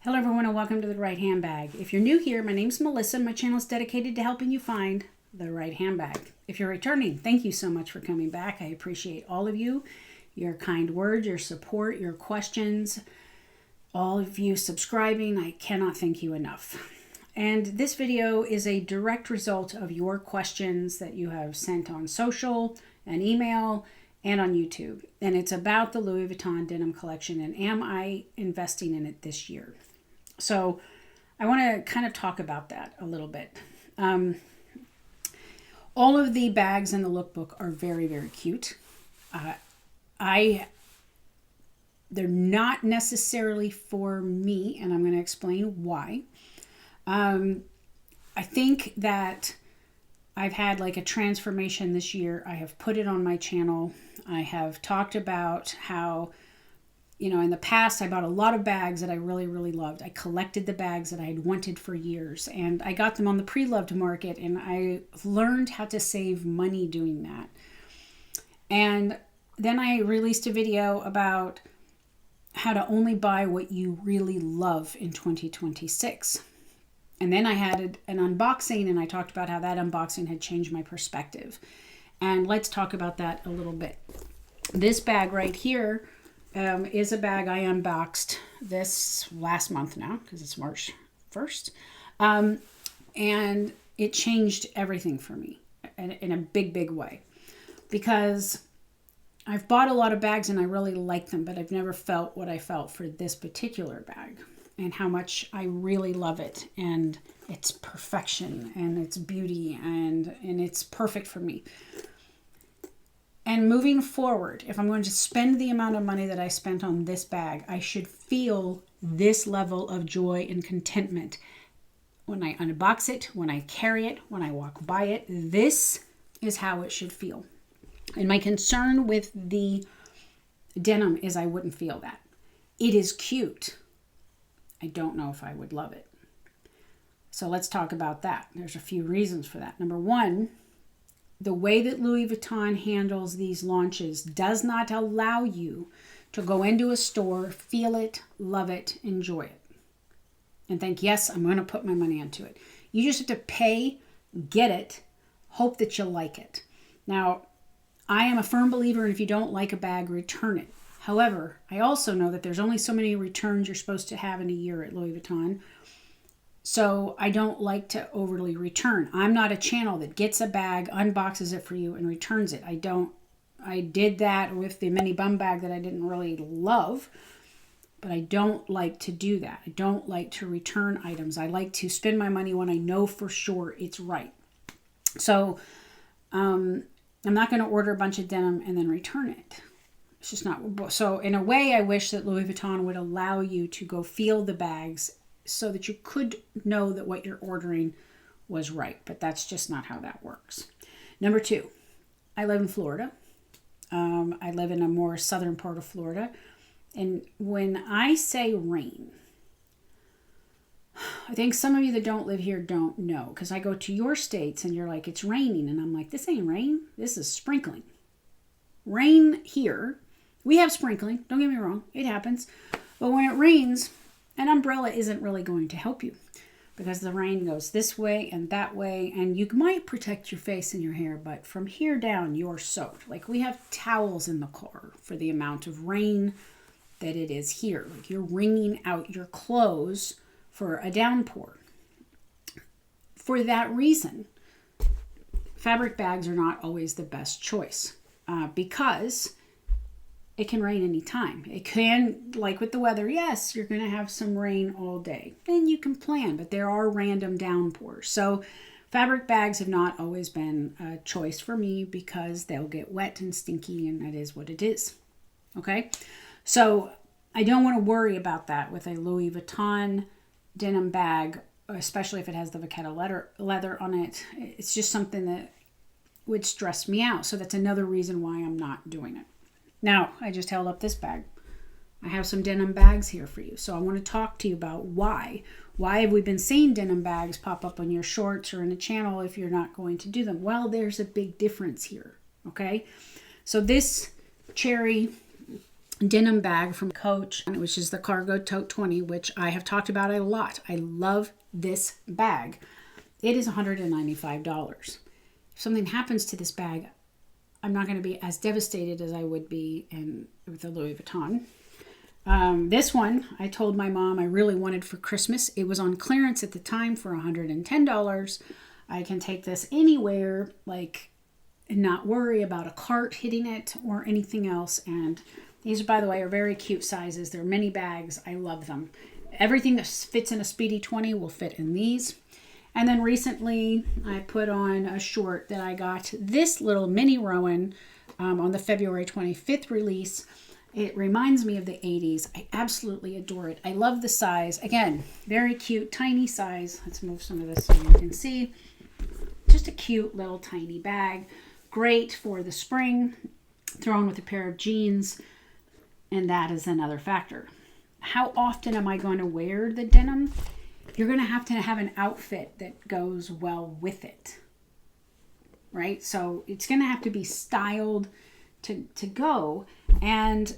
Hello everyone and welcome to the right handbag. If you're new here, my name's Melissa. My channel is dedicated to helping you find the right handbag. If you're returning, thank you so much for coming back. I appreciate all of you, your kind words, your support, your questions, all of you subscribing. I cannot thank you enough. And this video is a direct result of your questions that you have sent on social and email and on YouTube. And it's about the Louis Vuitton Denim Collection and am I investing in it this year? So I want to kind of talk about that a little bit. All of the bags in the lookbook are very, very cute. They're not necessarily for me, and I'm going to explain why. I think that I've had like a transformation this year. I have put it on my channel. I have talked about how, you know, in the past, I bought a lot of bags that I really, really loved. I collected the bags that I had wanted for years, and I got them on the pre-loved market, and I learned how to save money doing that. And then I released a video about how to only buy what you really love in 2026. And then I had an unboxing, and I talked about how that unboxing had changed my perspective. And let's talk about that a little bit. This bag right here is a bag I unboxed this last month now, because it's March 1st. And it changed everything for me in a big, big way. Because I've bought a lot of bags and I really like them, but I've never felt what I felt for this particular bag and how much I really love it and its perfection and its beauty and it's perfect for me. And moving forward, if I'm going to spend the amount of money that I spent on this bag, I should feel this level of joy and contentment when I unbox it, when I carry it, when I walk by it. This is how it should feel. And my concern with the denim is I wouldn't feel that. It is cute. I don't know if I would love it. So let's talk about that. There's a few reasons for that. Number one, the way that Louis Vuitton handles these launches does not allow you to go into a store, feel it, love it, enjoy it, and think, yes, I'm going to put my money into it. You just have to pay, get it, hope that you like it. Now, I am a firm believer in if you don't like a bag, return it. However, I also know that there's only so many returns you're supposed to have in a year at Louis Vuitton. So I don't like to overly return. I'm not a channel that gets a bag, unboxes it for you, and returns it. I did that with the mini bum bag that I didn't really love, but I don't like to do that. I don't like to return items. I like to spend my money when I know for sure it's right. So I'm not going to order a bunch of denim and then return it. It's just not. So in a way, I wish that Louis Vuitton would allow you to go feel the bags so that you could know that what you're ordering was right. But that's just not how that works. Number two, I live in Florida. I live in a more southern part of Florida. And when I say rain, I think some of you that don't live here don't know. Because I go to your states and you're like, it's raining. And I'm like, this ain't rain. This is sprinkling. Rain here. We have sprinkling. Don't get me wrong. It happens. But when it rains, an umbrella isn't really going to help you because the rain goes this way and that way, and you might protect your face and your hair, but from here down, you're soaked. Like we have towels in the car for the amount of rain that it is here. Like you're wringing out your clothes for a downpour. For that reason, fabric bags are not always the best choice because it can rain anytime. It can, like with the weather, yes, you're going to have some rain all day. Then you can plan, but there are random downpours. So fabric bags have not always been a choice for me because they'll get wet and stinky, and that is what it is. Okay? So I don't want to worry about that with a Louis Vuitton denim bag, especially if it has the Vachetta leather on it. It's just something that would stress me out. So that's another reason why I'm not doing it. Now, I just held up this bag. I have some denim bags here for you. So I want to talk to you about why. Why have we been seeing denim bags pop up on your shorts or in a channel if you're not going to do them? Well, there's a big difference here, okay? So this cherry denim bag from Coach, which is the Cargo Tote 20, which I have talked about a lot. I love this bag. It is $195. If something happens to this bag, I'm not going to be as devastated as I would be with the Louis Vuitton. This one, I told my mom I really wanted for Christmas. It was on clearance at the time for $110. I can take this anywhere, like, and not worry about a cart hitting it or anything else. And these, by the way, are very cute sizes. They're mini bags. I love them. Everything that fits in a Speedy 20 will fit in these. And then recently I put on a short that I got this little mini Rowan on the February 25th release. It reminds me of the 80s. I absolutely adore it. I love the size. Again, very cute, tiny size. Let's move some of this so you can see. Just a cute little tiny bag. Great for the spring, thrown with a pair of jeans. And that is another factor. How often am I going to wear the denim? You're going to have an outfit that goes well with it, right? So it's going to have to be styled to go. And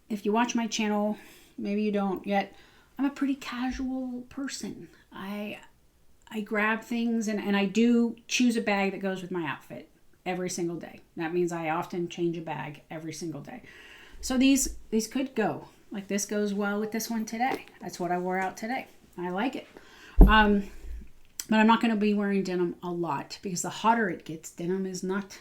if you watch my channel, maybe you don't yet, I'm a pretty casual person. I grab things and I do choose a bag that goes with my outfit every single day. That means I often change a bag every single day. So these could go. Like this goes well with this one today. That's what I wore out today. I like it. But I'm not going to be wearing denim a lot because the hotter it gets, denim is not,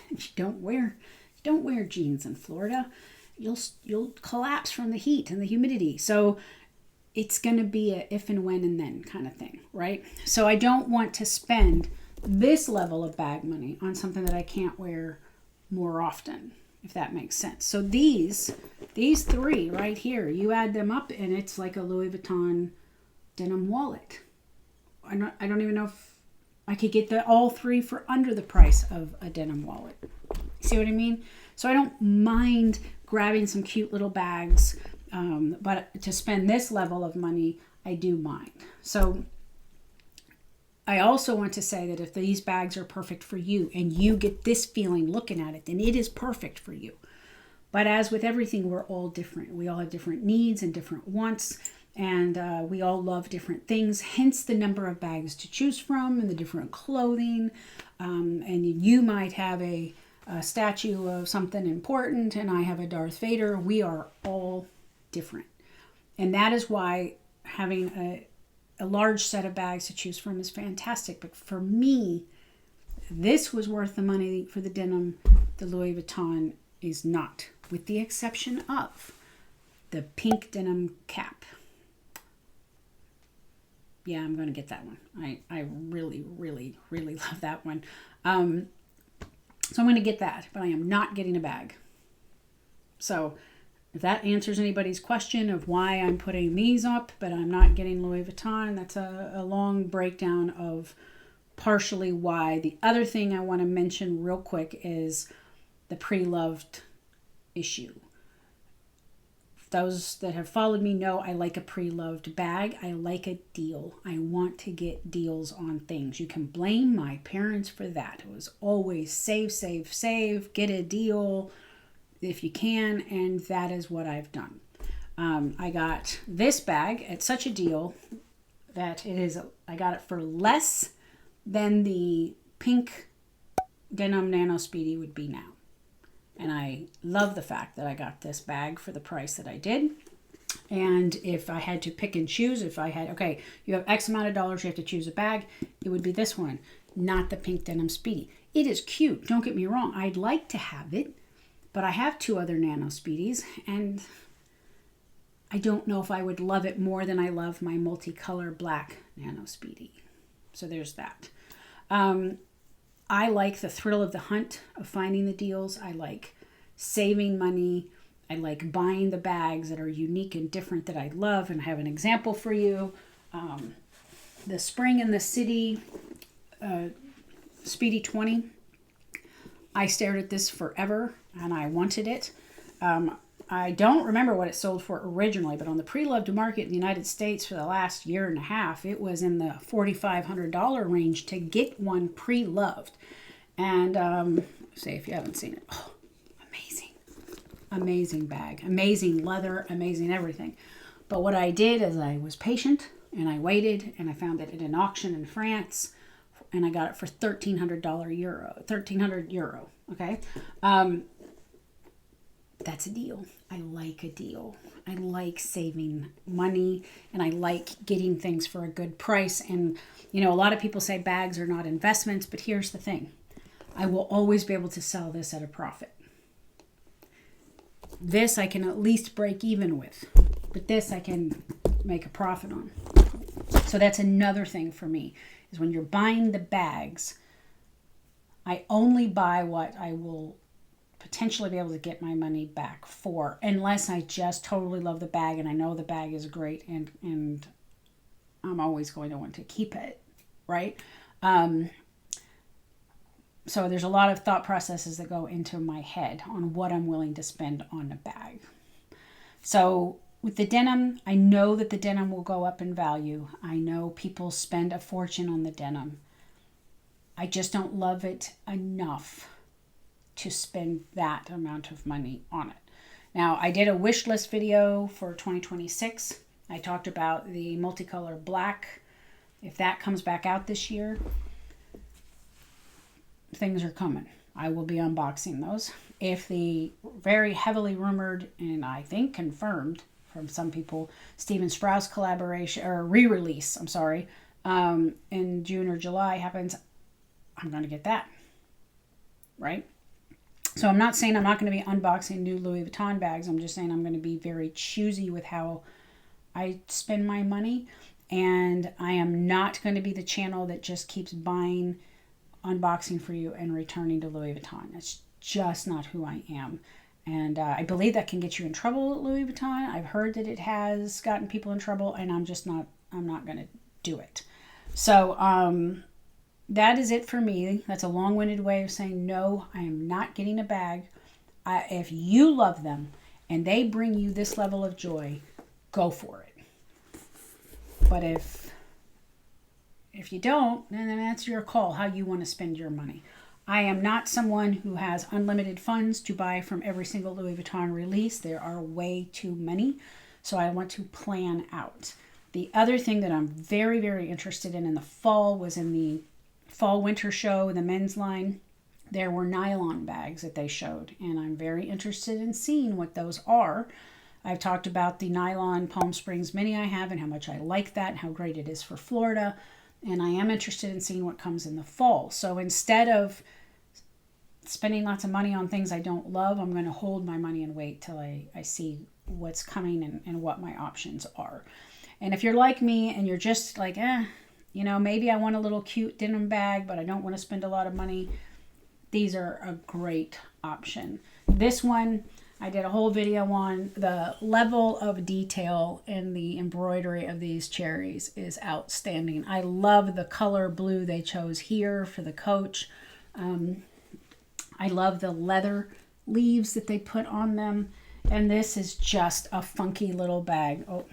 you don't wear jeans in Florida. You'll collapse from the heat and the humidity. So it's going to be a if and when and then kind of thing, right? So I don't want to spend this level of bag money on something that I can't wear more often, if that makes sense. So these three right here, you add them up and it's like a Louis Vuitton denim wallet. I don't even know if I could get all three for under the price of a denim wallet. See what I mean? So I don't mind grabbing some cute little bags, but to spend this level of money, I do mind. So I also want to say that if these bags are perfect for you and you get this feeling looking at it, then it is perfect for you. But as with everything, we're all different. We all have different needs and different wants, and we all love different things, hence the number of bags to choose from and the different clothing. And you might have a statue of something important and I have a Darth Vader. We are all different. And that is why having a large set of bags to choose from is fantastic. But for me, this was worth the money for the denim. The Louis Vuitton is not, with the exception of the pink denim cap. Yeah, I'm going to get that one. I really, really, really love that one. So I'm going to get that, but I am not getting a bag. So if that answers anybody's question of why I'm putting these up, but I'm not getting Louis Vuitton, that's a long breakdown of partially why. The other thing I want to mention real quick is the pre-loved issue. Those that have followed me know I like a pre-loved bag. I like a deal. I want to get deals on things. You can blame my parents for that. It was always save, save, save, get a deal if you can, and that is what I've done. I got this bag at such a deal that I got it for less than the pink denim Nano Speedy would be now. And I love the fact that I got this bag for the price that I did. And if I had to pick and choose, okay, you have X amount of dollars, you have to choose a bag, it would be this one, not the pink denim Speedy. It is cute, don't get me wrong. I'd like to have it, but I have 2 other Nano Speedies, and I don't know if I would love it more than I love my multicolor black Nano Speedy. So there's that. I like the thrill of the hunt of finding the deals. I like saving money. I like buying the bags that are unique and different that I love. And I have an example for you. The Spring in the City Speedy 20. I stared at this forever and I wanted it. I don't remember what it sold for originally, but on the pre-loved market in the United States for the last year and a half, it was in the $4,500 range to get one pre-loved. And say if you haven't seen it, oh, amazing. amazing bag, amazing leather, amazing everything. But what I did is I was patient and I waited and I found it at an auction in France and I got it for $1,300 euro. Okay. That's a deal. I like a deal. I like saving money and I like getting things for a good price. And, you know, a lot of people say bags are not investments, but here's the thing. I will always be able to sell this at a profit. This I can at least break even with, but this I can make a profit on. So that's another thing for me is when you're buying the bags, I only buy what I will potentially be able to get my money back for, unless I just totally love the bag and I know the bag is great and I'm always going to want to keep it, right? So there's a lot of thought processes that go into my head on what I'm willing to spend on a bag. So with the denim, I know that the denim will go up in value. I know people spend a fortune on the denim. I just don't love it enough to spend that amount of money on it. Now, I did a wish list video for 2026. I talked about the multicolor black. If that comes back out this year, things are coming. I will be unboxing those. If the very heavily rumored and I think confirmed from some people Stephen Sprouse collaboration or re-release, in June or July happens, I'm going to get that, right? So I'm not saying I'm not going to be unboxing new Louis Vuitton bags. I'm just saying I'm going to be very choosy with how I spend my money. And I am not going to be the channel that just keeps buying, unboxing for you and returning to Louis Vuitton. That's just not who I am. And I believe that can get you in trouble at Louis Vuitton. I've heard that it has gotten people in trouble and I'm not going to do it. So, that is it for me. That's a long-winded way of saying, no, I am not getting a bag. If you love them and they bring you this level of joy, go for it. But if you don't, then that's your call, how you want to spend your money. I am not someone who has unlimited funds to buy from every single Louis Vuitton release. There are way too many. So I want to plan out. The other thing that I'm very, very interested in the fall was in the fall winter show, the men's line. There were nylon bags that they showed, and I'm very interested in seeing what those are. I've talked about the nylon Palm Springs mini I have and how much I like that and how great it is for Florida, and I am interested in seeing what comes in the fall. So instead of spending lots of money on things I don't love, I'm going to hold my money and wait till I see what's coming and what my options are. And if you're like me and you're just like, maybe I want a little cute denim bag, but I don't want to spend a lot of money, these are a great option. This one, I did a whole video on. The level of detail in the embroidery of these cherries is outstanding. I love the color blue they chose here for the coach. I love the leather leaves that they put on them. And this is just a funky little bag. Oh,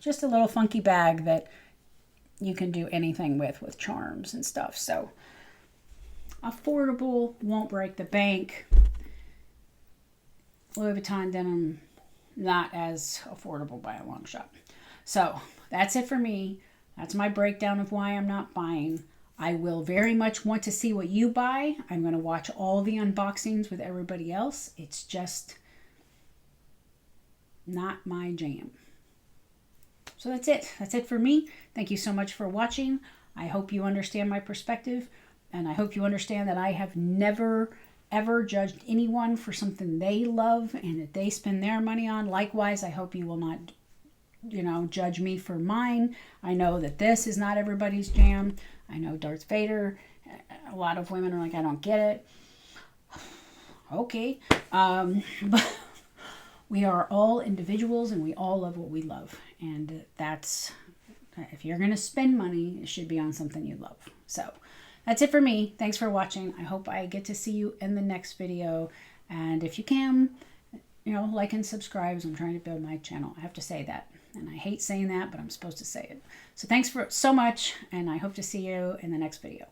just a little funky bag that you can do anything with charms and stuff. So affordable, won't break the bank. Louis Vuitton denim, not as affordable by a long shot. So that's it for me. That's my breakdown of why I'm not buying. I will very much want to see what you buy. I'm going to watch all the unboxings with everybody else. It's just not my jam. So that's it. That's it for me. Thank you so much for watching. I hope you understand my perspective, and I hope you understand that I have never, ever judged anyone for something they love and that they spend their money on. Likewise, I hope you will not, judge me for mine. I know that this is not everybody's jam. I know Darth Vader. A lot of women are like, I don't get it. Okay. But we are all individuals and we all love what we love. And that's, if you're going to spend money, it should be on something you love. So that's it for me. Thanks for watching. I hope I get to see you in the next video. And if you can, like and subscribe. I'm trying to build my channel. I have to say that. And I hate saying that, but I'm supposed to say it. So thanks for so much. And I hope to see you in the next video.